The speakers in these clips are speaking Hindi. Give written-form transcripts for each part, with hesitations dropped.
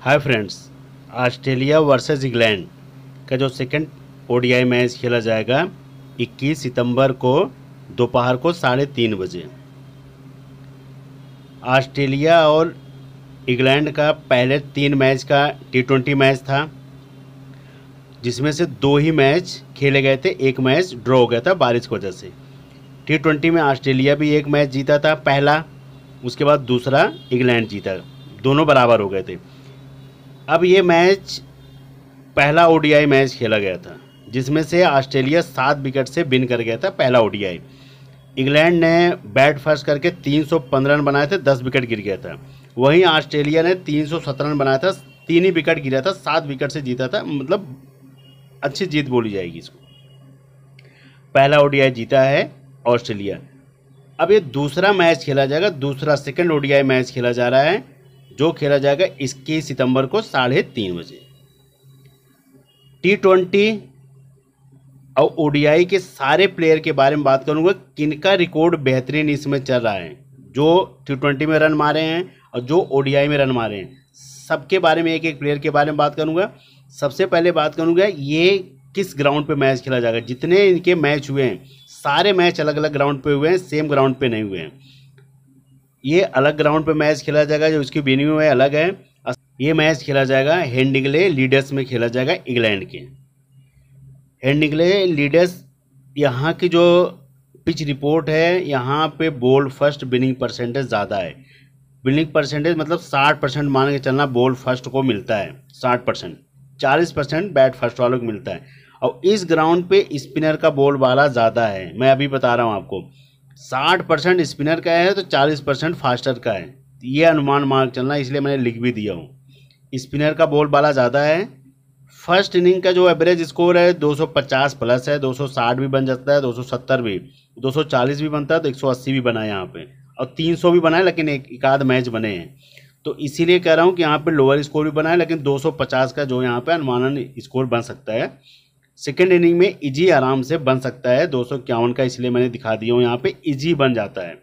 Hi friends, Australia versus England का जो सेकंड ओडीआई मैच खेला जाएगा 21 सितंबर को दोपहर को 3:30 बजे। ऑस्ट्रेलिया और इंग्लैंड का पहले 3 मैच का T20 मैच था, जिसमें से 2 ही मैच खेले गए थे, एक मैच ड्रॉ हो गया था बारिश की वजह से। T20 में ऑस्ट्रेलिया भी एक मैच जीता था पहला, उसके बाद दूसरा इंग्लैंड जीता, दोनों बराबर हो गए थे। अब ये मैच पहला ओडीआई मैच खेला गया था, जिसमें से ऑस्ट्रेलिया 7 विकेट से विन कर गया था पहला ओडीआई। इंग्लैंड ने बैट फर्स्ट करके 315 रन बनाए थे, 10 विकेट गिर गया था। वहीं ऑस्ट्रेलिया ने 317 रन बनाया था, 3 ही विकेट गिरा था, 7 विकेट से जीता था, मतलब अच्छी जीत बोली जाएगी इसको। पहला ओडीआई जीता है ऑस्ट्रेलिया। अब ये दूसरा मैच खेला जाएगा, दूसरा सेकंड ओडीआई मैच खेला जा रहा है, जो खेला जाएगा 21 सितंबर को 3:30 बजे। T20 और ओडीआई के सारे प्लेयर के बारे में बात करूंगा, किनका रिकॉर्ड बेहतरीन इसमें चल रहा है, जो T20 में रन मारे हैं और जो ओडीआई में रन मारे हैं, सबके बारे में एक एक प्लेयर के बारे में बात करूंगा। सबसे पहले बात करूंगा ये किस ग्राउंड पे मैच खेला जाएगा। जितने इनके मैच हुए हैं सारे मैच अलग अलग ग्राउंड पे हुए हैं, सेम ग्राउंड पे नहीं हुए हैं। ये अलग ग्राउंड पे मैच खेला जाएगा, जो इसकी वेन्यू है अलग है। ये मैच खेला जाएगा हेडिंग्ले लीडर्स में खेला जाएगा, इंग्लैंड के हेडिंग्ले लीडर्स। यहाँ की जो पिच रिपोर्ट है, यहाँ पे बॉल फर्स्ट विनिंग परसेंटेज ज़्यादा है। विनिंग परसेंटेज मतलब 60% मान के चलना बॉल फर्स्ट को मिलता है, 60%, 40% बैट फर्स्ट वालों को मिलता है। और इस ग्राउंड पे स्पिनर का बॉल वाला ज़्यादा है, मैं अभी बता रहा हूँ आपको। 60% स्पिनर का है तो 40% फास्टर का है, ये अनुमान मान के चलना, इसलिए मैंने लिख भी दिया हूँ। स्पिनर का बॉल वाला ज़्यादा है। फर्स्ट इनिंग का जो एवरेज स्कोर है 250 प्लस है, 260 भी बन जाता है, 270 भी, 240 भी बनता है, तो 180 भी बना है यहाँ पे, और 300 भी बना है, लेकिन एक आध मैच बने हैं, तो इसीलिए कह रहा हूँ कि यहाँ पे लोअर स्कोर भी बना है, लेकिन 250 का जो यहाँ पे अनुमानन स्कोर बन सकता है। सेकेंड इनिंग में इजी आराम से बन सकता है 251 का, इसलिए मैंने दिखा दिया हूँ, यहाँ पे इजी बन जाता है।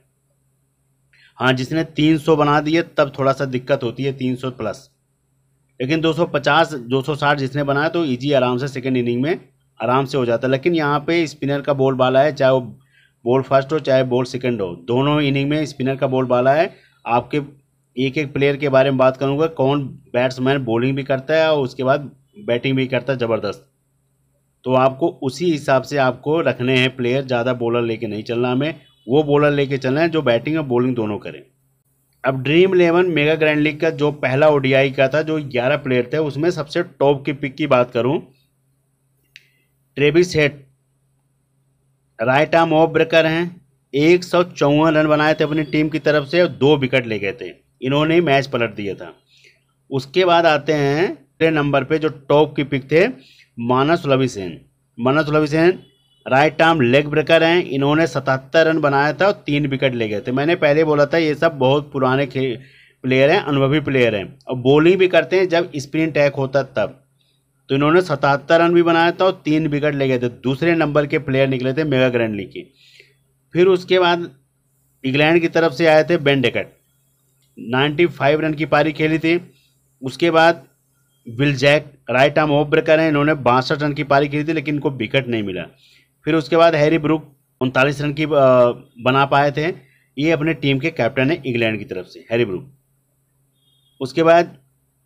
हाँ, जिसने 300 बना दिए तब थोड़ा सा दिक्कत होती है, 300 प्लस, लेकिन 250 260 जिसने बनाया तो इजी आराम से सेकंड इनिंग में आराम से हो जाता है। लेकिन यहाँ पे स्पिनर का बॉल बाला है, चाहे वो बॉल फर्स्ट हो चाहे बॉल सेकंड हो, दोनों इनिंग में स्पिनर का बॉल बाला है। आपके एक एक प्लेयर के बारे में बात करूँगा, कौन बैट्समैन बॉलिंग भी करता है और उसके बाद बैटिंग भी करता है ज़बरदस्त, तो आपको उसी हिसाब से आपको रखने हैं प्लेयर। ज़्यादा बॉलर लेके नहीं चलना, हमें वो बॉलर लेके चलना है जो बैटिंग और बॉलिंग दोनों करें। अब ड्रीम 11 मेगा ग्रैंड लीग का जो पहला ओडीआई का था, जो 11 प्लेयर थे, उसमें सबसे टॉप की पिक की बात करूं, Travis head right arm off breaker हैं, 154 रन बनाए थे अपनी टीम की तरफ से और 2 विकेट ले गए थे, इन्होंने मैच पलट दिया था। उसके बाद आते हैं दूसरे नंबर पे जो टॉप की पिक थे, मानस लविसेन। मानस लविसेन राइट आर्म लेग ब्रेकर हैं, इन्होंने 77 रन बनाया था और 3 विकेट ले गए थे। मैंने पहले बोला था ये सब बहुत पुराने प्लेयर हैं, अनुभवी प्लेयर हैं, और बॉलिंग भी करते हैं जब स्पिन अटैक होता तब। तो इन्होंने 77 रन भी बनाया था और 3 विकेट ले गए थे। दूसरे नंबर के प्लेयर निकले थे मेगा ग्रैंड लीग के। फिर उसके बाद इंग्लैंड की तरफ से आए थे बेन डेकट, 95 रन की पारी खेली थी। उसके बाद Will Jack right arm off breaker हैं, इन्होंने 62 रन की पारी खेली थी, लेकिन इनको विकेट नहीं मिला। फिर उसके बाद हैरी ब्रूक 39 रन की बना पाए थे, ये अपने टीम के कैप्टन है इंग्लैंड की तरफ से, हैरी ब्रूक। उसके बाद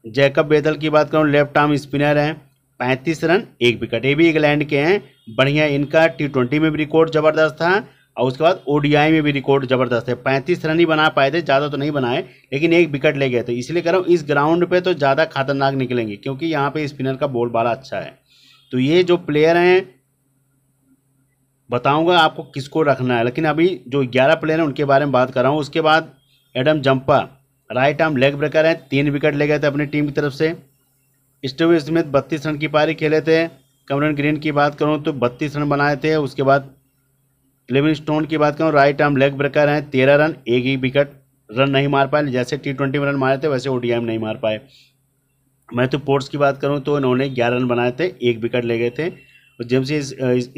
जैकब बेदल की बात करूँ, लेफ्ट आर्म स्पिनर हैं, 35 रन 1 विकेट, ये भी इंग्लैंड के हैं, बढ़िया। इनका T20 में भी रिकॉर्ड ज़बरदस्त था और उसके बाद ओडीआई में भी रिकॉर्ड ज़बरदस्त है। 35 रन ही बना पाए थे, ज़्यादा तो नहीं बनाए, लेकिन 1 विकेट ले गए थे। इसलिए कह रहा हूँ इस ग्राउंड पे तो ज़्यादा खतरनाक निकलेंगे, क्योंकि यहाँ पे स्पिनर का बॉल बाला अच्छा है। तो ये जो प्लेयर हैं बताऊंगा आपको किसको रखना है, लेकिन अभी जो 11 प्लेयर हैं उनके बारे में बात कर रहा हूँ। उसके बाद Adam Zampa right arm leg breaker हैं, 3 विकेट ले गए थे अपनी टीम की तरफ से। स्टीव स्मिथ 32 रन की पारी खेले थे। कैमरन ग्रीन की बात करूँ तो 32 रन बनाए थे। उसके बाद लिविंगस्टोन की बात करूँ, राइट आर्म लेग ब्रेकर हैं, 13 रन 1 ही विकेट, रन नहीं मार पाए। जैसे T20 में रन मारे थे वैसे ओडीआई में नहीं मार पाए। मैथ्यू पोर्ट्स की बात करूँ तो इन्होंने 11 रन बनाए थे, 1 विकेट ले गए थे। और जेम्स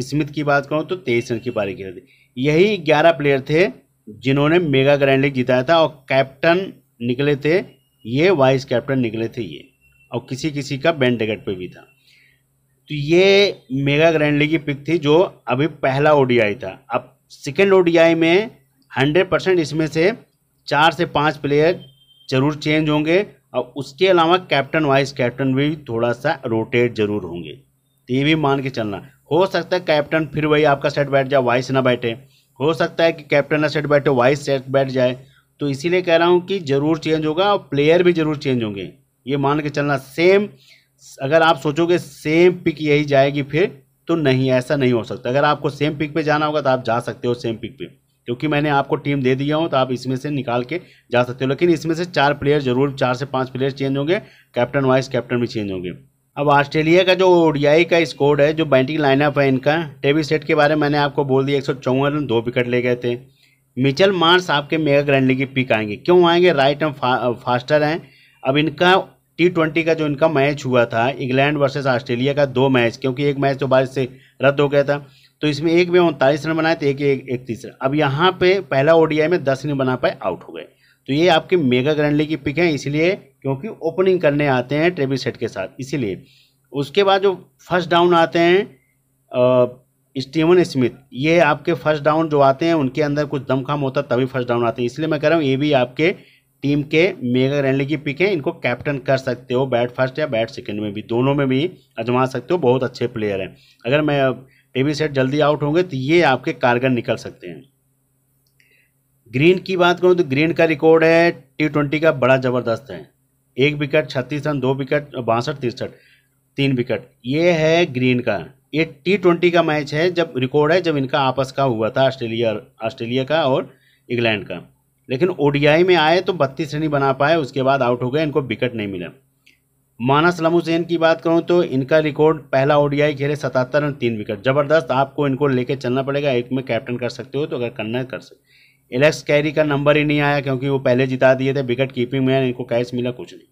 स्मिथ की बात करूँ तो 23 रन की पारी खेले थे। यही 11 प्लेयर थे जिन्होंने मेगा ग्रैंड लीग जिताया था, और कैप्टन निकले थे ये, वाइस कैप्टन निकले थे ये। और किसी किसी का बेन डेगट पे भी था। तो ये मेगा ग्रैंडली की पिक थी जो अभी पहला ओडीआई था। अब सेकेंड ओडीआई में 100% इसमें से 4 से 5 प्लेयर जरूर चेंज होंगे और उसके अलावा कैप्टन वाइस कैप्टन भी थोड़ा सा रोटेट जरूर होंगे। तो ये भी मान के चलना, हो सकता है कैप्टन फिर वही आपका सेट बैठ जाए, वाइस ना बैठे, हो सकता है कि कैप्टन ना सेट बैठे वाइस सेट बैठ जाए। तो इसीलिए कह रहा हूँ कि जरूर चेंज होगा और प्लेयर भी जरूर चेंज होंगे, ये मान के चलना। सेम अगर आप सोचोगे सेम पिक यही जाएगी फिर, तो नहीं, ऐसा नहीं हो सकता। अगर आपको सेम पिक पे जाना होगा तो आप जा सकते हो सेम पिक पे, क्योंकि मैंने आपको टीम दे दिया हूँ तो आप इसमें से निकाल के जा सकते हो। लेकिन इसमें से 4 प्लेयर जरूर, 4 से 5 प्लेयर चेंज होंगे, कैप्टन वाइस कैप्टन भी चेंज होंगे। अब ऑस्ट्रेलिया का जो ओडीआई का स्कोर है, जो बैटिंग लाइनअप है इनका, ट्रेविस हेड के बारे में मैंने आपको बोल दिया, 154 रन 2 विकेट ले गए थे। मिचेल मार्श आपके मेगा ग्रैंडली की पिक आएंगे, क्यों आएंगे? राइट आर्म फास्टर हैं। अब इनका T20 का जो इनका मैच हुआ था इंग्लैंड वर्सेस ऑस्ट्रेलिया का, 2 मैच, क्योंकि एक मैच तो बारिश से रद्द हो गया था, तो इसमें एक में 39 रन बनाए थे, एक तीसरा। अब यहाँ पे पहला ओडीआई में 10 नहीं बना पाए, आउट हो गए। तो ये आपके मेगा ग्रैंडली की पिक है, इसलिए क्योंकि ओपनिंग करने आते हैं ट्रेविस हेड के साथ, इसीलिए। उसके बाद जो फर्स्ट डाउन आते हैं स्टीवन स्मिथ, ये आपके फर्स्ट डाउन जो आते हैं उनके अंदर कुछ दमखम होता है तभी फर्स्ट डाउन आते हैं, इसलिए मैं कह रहा हूँ ये भी आपके टीम के मेगा ग्रैंडली की पिक है। इनको कैप्टन कर सकते हो, बैट फर्स्ट या बैट सेकंड में भी, दोनों में भी आजमा सकते हो, बहुत अच्छे प्लेयर हैं। अगर मैं ट्रेविस हेड जल्दी आउट होंगे तो ये आपके कारगर निकल सकते हैं। ग्रीन की बात करूँ तो ग्रीन का रिकॉर्ड है T20 का बड़ा ज़बरदस्त है, 1 विकेट 36 रन, 2 विकेट 62 63, 3 विकेट, ये है ग्रीन का। ये T20 का मैच है, जब रिकॉर्ड है जब इनका आपस का हुआ था, ऑस्ट्रेलिया का और इंग्लैंड का। लेकिन ओडीआई में आए तो 32 रन ही बना पाए, उसके बाद आउट हो गए, इनको विकेट नहीं मिला। मानस लमुसेन की बात करूं तो इनका रिकॉर्ड, पहला ओडीआई खेले 77 रन 3 विकेट, ज़बरदस्त। आपको इनको लेके चलना पड़ेगा, एक में कैप्टन कर सकते हो तो अगर करना है कर सकते। एलेक्स कैरी का नंबर ही नहीं आया क्योंकि वो पहले जिता दिए थे, विकेट कीपिंग में इनको कैच मिला कुछ नहीं।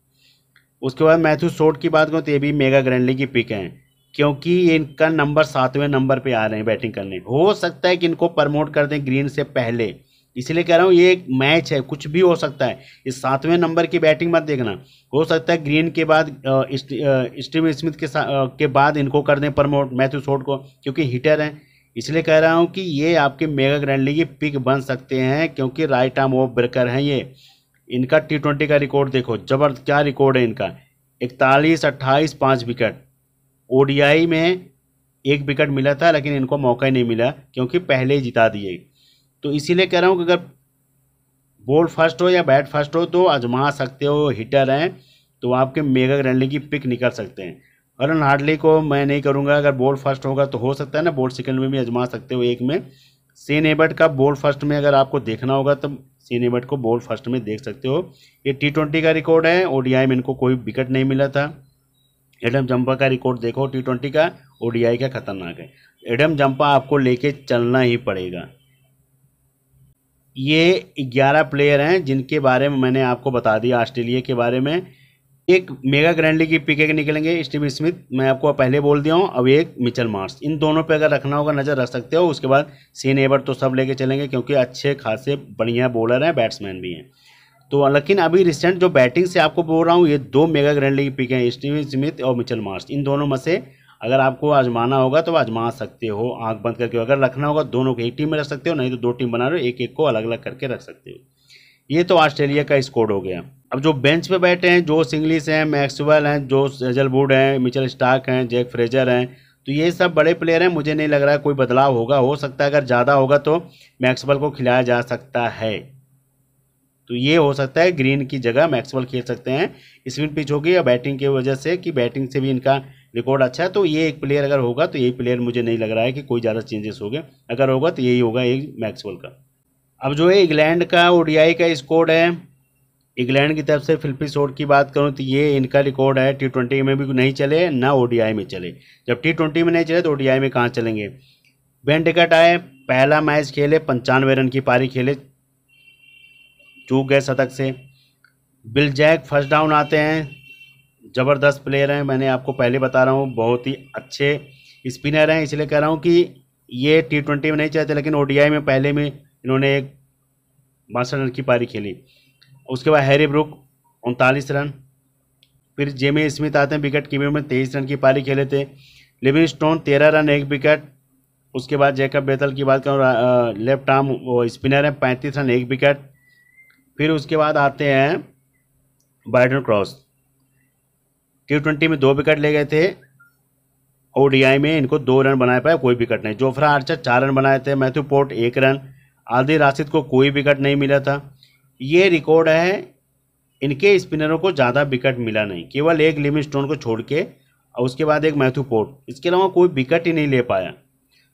उसके बाद मैथ्यू शॉर्ट की बात करूँ तो ये भी मेगा ग्रैंडली की पिक हैं, क्योंकि इनका नंबर 7वें नंबर पे आ रहे हैं बैटिंग करने। हो सकता है कि इनको प्रमोट कर दें ग्रीन से पहले, इसलिए कह रहा हूँ ये एक मैच है, कुछ भी हो सकता है। इस 7वें नंबर की बैटिंग मत देखना, हो सकता है ग्रीन के बाद स्टीव स्मिथ के बाद इनको कर दें प्रमोट मैथ्यू शॉर्ट को, क्योंकि हिटर हैं। इसलिए कह रहा हूँ कि ये आपके मेगा ग्रैंडली की पिक बन सकते हैं, क्योंकि राइट आर्म ऑफ ब्रेकर हैं ये। इनका T20 का रिकॉर्ड देखो, जबरदस्त क्या रिकॉर्ड है इनका, 41 28 5 विकेट। ओडीआई में 1 विकेट मिला था लेकिन इनको मौका ही नहीं मिला क्योंकि पहले ही जिता दिए। तो इसीलिए कह रहा हूँ कि अगर बॉल फर्स्ट हो या बैट फर्स्ट हो तो आजमा सकते हो, हिटर हैं तो आपके मेगा ग्रैंडली की पिक निकल सकते हैं। अरन हार्डली को मैं नहीं करूँगा, अगर बॉल फर्स्ट होगा तो हो सकता है ना बॉल सेकंड में भी आजमा सकते हो, एक में। शेन एबर्ट का बॉल फर्स्ट में अगर आपको देखना होगा तो शेन एबर्ट को बॉल फर्स्ट में देख सकते हो। ये T20 का रिकॉर्ड है, ओडीआई में इनको कोई विकेट नहीं मिला था। एडम जंपा का रिकॉर्ड देखो T20 का, ओडीआई का खतरनाक है। एडम जंपा आपको लेके चलना ही पड़ेगा। ये 11 प्लेयर हैं जिनके बारे में मैंने आपको बता दिया। ऑस्ट्रेलिया के बारे में एक मेगा ग्रैंडली की पिक निकलेंगे, स्टीव स्मिथ मैं आपको पहले बोल दिया हूँ, अब एक मिचेल मार्श, इन दोनों पे अगर रखना होगा नज़र रख सकते हो। उसके बाद शेन एबर्ट तो सब लेके चलेंगे क्योंकि अच्छे खासे बढ़िया बॉलर हैं, बैट्समैन भी हैं। तो लेकिन अभी रिसेंट जो बैटिंग से आपको बोल रहा हूँ, ये 2 मेगा ग्रैंडली की पिक हैं, स्टीव स्मिथ और मिचेल मार्श। इन दोनों में से अगर आपको आजमाना होगा तो आजमा सकते हो आंख बंद करके। अगर रखना होगा दोनों को एक टीम में रख सकते हो, नहीं तो 2 टीम बना रहे हो, एक एक को अलग अलग करके रख सकते हो। ये तो ऑस्ट्रेलिया का स्कोर हो गया। अब जो बेंच पे बैठे हैं, जोश इंग्लिश हैं, मैक्सवेल हैं, जोश हेजलवुड हैं, मिचेल स्टार्क हैं, जैक फ्रेजर हैं, तो ये सब बड़े प्लेयर हैं। मुझे नहीं लग रहा है कोई बदलाव होगा, हो सकता है अगर ज़्यादा होगा तो मैक्सवेल को खिलाया जा सकता है। तो ये हो सकता है ग्रीन की जगह मैक्सवेल खेल सकते हैं। स्पिन पिच होगी या बैटिंग की वजह से, कि बैटिंग से भी इनका रिकॉर्ड अच्छा है, तो ये एक प्लेयर अगर होगा तो यही प्लेयर, मुझे नहीं लग रहा है कि कोई ज़्यादा चेंजेस हो गए। अगर होगा तो यही होगा, एक मैक्सवेल का। अब जो है इंग्लैंड का ओडीआई का स्कोर है, इंग्लैंड की तरफ से फिलिप शॉर्ट की बात करूं तो ये इनका रिकॉर्ड है। T20 में भी नहीं चले ना ओडीआई में चले, जब T20 में नहीं चले तो ओडीआई में कहाँ चलेंगे। बेन डेकट आए, पहला मैच खेले 95 रन की पारी खेले, चूक गए शतक से। बिल जैक फर्स्ट डाउन आते हैं, ज़बरदस्त प्लेयर हैं, मैंने आपको पहले बता रहा हूँ, बहुत ही अच्छे स्पिनर हैं। इसलिए कह रहा हूँ कि ये T20 में नहीं चाहते लेकिन ओडीआई में पहले में इन्होंने एक 62 रन की पारी खेली। उसके बाद हैरी ब्रुक 39 रन, फिर जेमी स्मिथ आते हैं विकेट कीपर में, 23 रन की पारी खेले थे। Livingstone 13 run 1 wicket. उसके बाद जैकब बेथल की बात करूँ, लेफ्ट आर्म वो स्पिनर है, 35 रन 1 विकेट। फिर उसके बाद आते हैं ब्रायडन क्रॉस, T20 में 2 विकेट ले गए थे, ओडीआई में इनको 2 रन बनाए पाए, कोई विकेट नहीं। जोफ्रा आर्चर 4 रन बनाए थे, Matthew port 1 run, Adil Rashid को कोई विकेट नहीं मिला था। ये रिकॉर्ड है, इनके स्पिनरों को ज़्यादा विकेट मिला नहीं, केवल एक लिविंगस्टोन को छोड़ के, और उसके बाद एक मैथ्यू पोर्ट, इसके अलावा कोई विकेट ही नहीं ले पाया।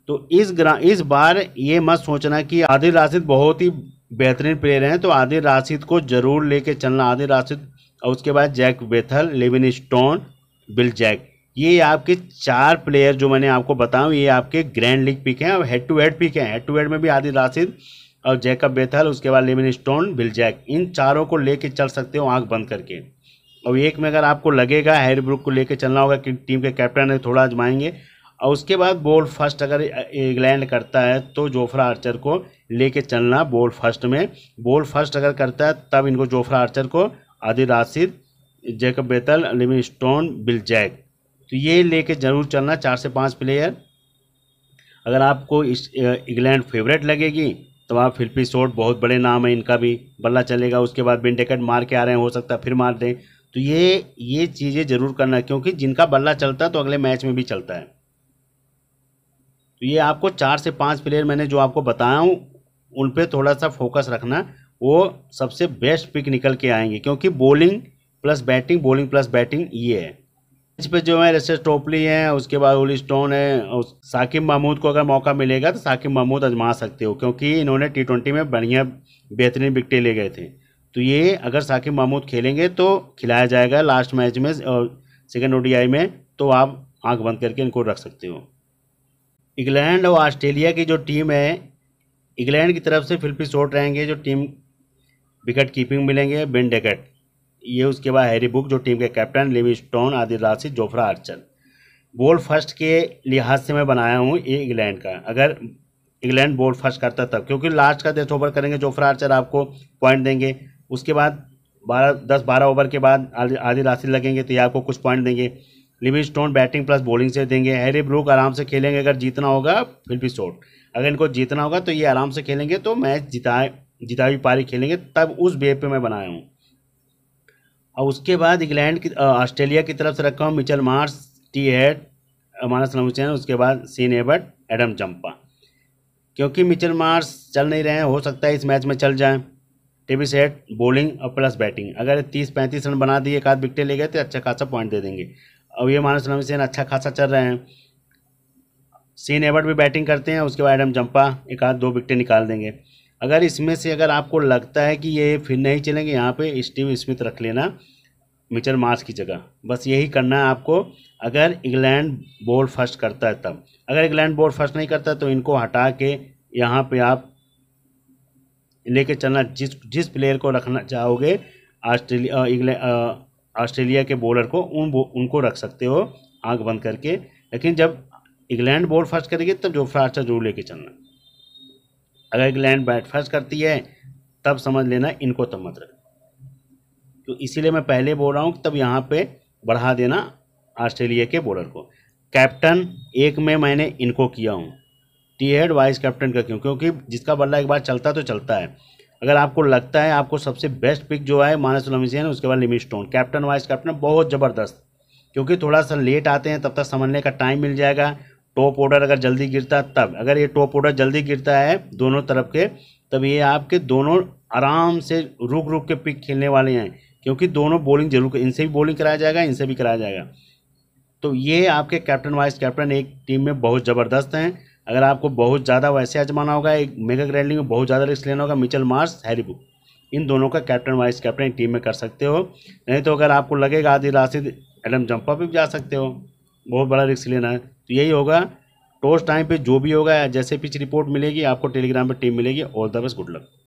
तो इस बार ये मत सोचना कि आदिल राशिद बहुत ही बेहतरीन प्लेयर हैं, तो आदिल राशिद को जरूर लेके चलना। आदिल राशिद और उसके बाद Jack Bethell, Livingstone, Will Jack, ये आपके 4 प्लेयर जो मैंने आपको बताऊं, ये आपके ग्रैंड लीग पिक हैं और हेड टू हेड पिक हैं। हेड टू हेड में भी आदिल राशिद और जैकब बेथल, उसके बाद लिविंगस्टोन, बिल जैक, इन चारों को लेके चल सकते हो आंख बंद करके। और एक में अगर आपको लगेगा हैरी ब्रूक को लेके चलना होगा कि टीम के कैप्टन है, थोड़ा आजमाएंगे। और उसके बाद बॉल फर्स्ट अगर इंग्लैंड करता है तो जोफ्रा आर्चर को लेके चलना बॉल फर्स्ट में। बॉल फर्स्ट अगर करता है तब इनको जोफ्रा आर्चर को, Adil Rashid, Jacob Bethell, Livingstone, Will Jack, तो ये लेके जरूर चलना 4 से 5 प्लेयर। अगर आपको इंग्लैंड फेवरेट लगेगी तो आप फिलिपी शॉर्ट, बहुत बड़े नाम है इनका भी, बल्ला चलेगा। उसके बाद बिन डेकेट मार के आ रहे हैं, हो सकता है फिर मार दें। तो ये चीज़ें जरूर करना, क्योंकि जिनका बल्ला चलता है तो अगले मैच में भी चलता है। तो ये आपको 4 से 5 प्लेयर मैंने जो आपको बताया हूँ उन पे थोड़ा सा फोकस रखना, वो सबसे बेस्ट पिक निकल के आएंगे, क्योंकि bowling plus batting, bowling plus batting ये है। इस पे जो है रेसेस टोपली है, उसके बाद ओली स्टोन है, और साकिब महमूद को अगर मौका मिलेगा तो साकिब महमूद आजमा सकते हो, क्योंकि इन्होंने T20 में बढ़िया बेहतरीन विकेटें ले गए थे। तो ये अगर साकिब महमूद खेलेंगे तो खिलाया जाएगा लास्ट मैच में और सेकेंड ODI में, तो आप आंख बंद करके इनको रख सकते हो। इंग्लैंड और ऑस्ट्रेलिया की जो टीम है, इंग्लैंड की तरफ से फिलिपी शॉर्ट रहेंगे जो टीम विकेट कीपिंग मिलेंगे, बिन डेकेट, ये उसके बाद हैरी ब्रूक जो टीम के captain, Livingstone, Adil Rashid, Jofra Archer. Ball first के लिहाज से मैं बनाया हूँ ये इंग्लैंड का, अगर इंग्लैंड बॉल फर्स्ट करता तब, क्योंकि लास्ट का डेथ ओवर करेंगे जोफ्रा आर्चर आपको पॉइंट देंगे। उसके बाद 10-12 ओवर के बाद आदिल राशिद लगेंगे तो ये आपको कुछ पॉइंट देंगे। लिविंगस्टोन बैटिंग प्लस बॉलिंग से देंगे। हैरी ब्रूक आराम से खेलेंगे, अगर जीतना होगा फिलिपी शॉर्ट, अगर इनको जीतना होगा तो ये आराम से खेलेंगे, तो मैच जिताई पारी खेलेंगे, तब उस वे पे मैं बनाया हूँ। और उसके बाद इंग्लैंड की ऑस्ट्रेलिया की तरफ से रखा हूँ मिचेल मार्श, टी हेड, मानस लम्बुचैन, उसके बाद सीन एबर्ट, एडम जंपा। क्योंकि मिचेल मार्श चल नहीं रहे हैं, हो सकता है इस मैच में चल जाएं। टेविस हेड बॉलिंग और प्लस बैटिंग, अगर 30-35 रन बना दिए, एक आध विकेट ले गए तो अच्छा खासा पॉइंट दे देंगे। और ये मानस लम्बुचैन अच्छा खासा चल रहे हैं। सीन एबर्ट भी बैटिंग करते हैं, उसके बाद एडम जंपा एक आध 2 विकेटें निकाल देंगे। अगर इसमें से अगर आपको लगता है कि ये फिर नहीं चलेंगे, यहाँ पे स्टीव स्मिथ रख लेना मिचेल मार्श की जगह, बस यही करना है आपको। अगर इंग्लैंड बॉल फर्स्ट करता है तब, अगर इंग्लैंड बॉल फर्स्ट नहीं करता तो इनको हटा के यहाँ पे आप लेके चलना, जिस प्लेयर को रखना चाहोगे ऑस्ट्रेलिया के बॉलर को, उनको रख सकते हो आंख बंद करके। लेकिन जब इंग्लैंड बॉल फर्स्ट करेगी तब जोफ्रा आर्चर जरूर लेके चलना। अगर इंग्लैंड बैट फर्स्ट करती है तब समझ लेना इनको तब मत रख। तो इसीलिए मैं पहले बोल रहा हूँ, तब यहाँ पे बढ़ा देना ऑस्ट्रेलिया के बॉलर को। कैप्टन एक में मैंने इनको किया हूँ, टी हेड वाइस कैप्टन का, क्योंकि जिसका बल्ला एक बार चलता तो चलता है। अगर आपको लगता है आपको सबसे बेस्ट पिक जो है मानस लम्बुचैन, उसके बाद लिविंगस्टोन, कैप्टन वाइस कैप्टन बहुत ज़बरदस्त, क्योंकि थोड़ा सा लेट आते हैं तब तक समझने का टाइम मिल जाएगा। टॉप ऑर्डर अगर जल्दी गिरता है तब, अगर ये टॉप ऑर्डर जल्दी गिरता है दोनों तरफ के, तब ये आपके दोनों आराम से रुक के पिक खेलने वाले हैं, क्योंकि दोनों बॉलिंग जरूर, इनसे भी बॉलिंग कराया जाएगा, इनसे भी कराया जाएगा। तो ये आपके कैप्टन वाइस कैप्टन एक टीम में बहुत ज़बरदस्त हैं। अगर आपको बहुत ज़्यादा वैसे आजमाना होगा, एक मेगा ग्रैंड लीग में बहुत ज़्यादा रिस्क लेना होगा, मिचेल मार्श, हैरी ब्रूक, इन दोनों का कैप्टन वाइस कैप्टन एक टीम में कर सकते हो। नहीं तो अगर आपको लगेगा आदिल राशिद, एडम जंपा भी जा सकते हो, बहुत बड़ा रिस्क लेना है। तो यही होगा टॉस टाइम पे जो भी होगा, जैसे पिच रिपोर्ट मिलेगी आपको टेलीग्राम पे टीम मिलेगी। All the best, good luck.